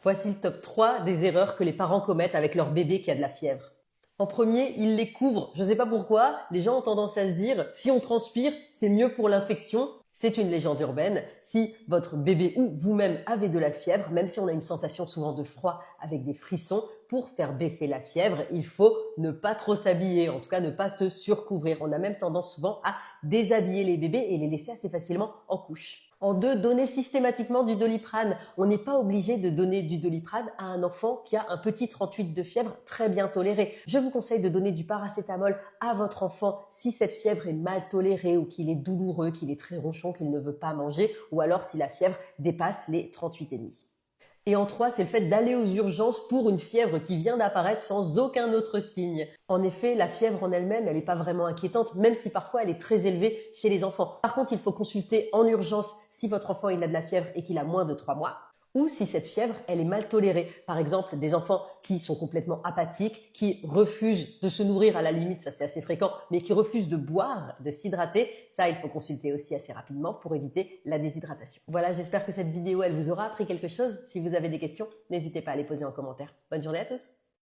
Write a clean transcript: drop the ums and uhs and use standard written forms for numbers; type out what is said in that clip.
Voici le top 3 des erreurs que les parents commettent avec leur bébé qui a de la fièvre. En premier, ils les couvrent. Je ne sais pas pourquoi, les gens ont tendance à se dire si on transpire, c'est mieux pour l'infection. C'est une légende urbaine. Si votre bébé ou vous-même avez de la fièvre, même si on a une sensation souvent de froid avec des frissons, pour faire baisser la fièvre, il faut ne pas trop s'habiller, en tout cas ne pas se surcouvrir. On a même tendance souvent à déshabiller les bébés et les laisser assez facilement en couche. En deux, donner systématiquement du Doliprane. On n'est pas obligé de donner du Doliprane à un enfant qui a un petit 38 de fièvre très bien toléré. Je vous conseille de donner du paracétamol à votre enfant si cette fièvre est mal tolérée ou qu'il est douloureux, qu'il est très ronchon, qu'il ne veut pas manger ou alors si la fièvre dépasse les 38,5. Et en 3, c'est le fait d'aller aux urgences pour une fièvre qui vient d'apparaître sans aucun autre signe. En effet, la fièvre en elle-même, elle n'est pas vraiment inquiétante, même si parfois elle est très élevée chez les enfants. Par contre, il faut consulter en urgence si votre enfant il a de la fièvre et qu'il a moins de 3 mois. Ou si cette fièvre, elle est mal tolérée. Par exemple, des enfants qui sont complètement apathiques, qui refusent de se nourrir à la limite, ça c'est assez fréquent, mais qui refusent de boire, de s'hydrater. Ça, il faut consulter aussi assez rapidement pour éviter la déshydratation. Voilà, j'espère que cette vidéo, elle vous aura appris quelque chose. Si vous avez des questions, n'hésitez pas à les poser en commentaire. Bonne journée à tous!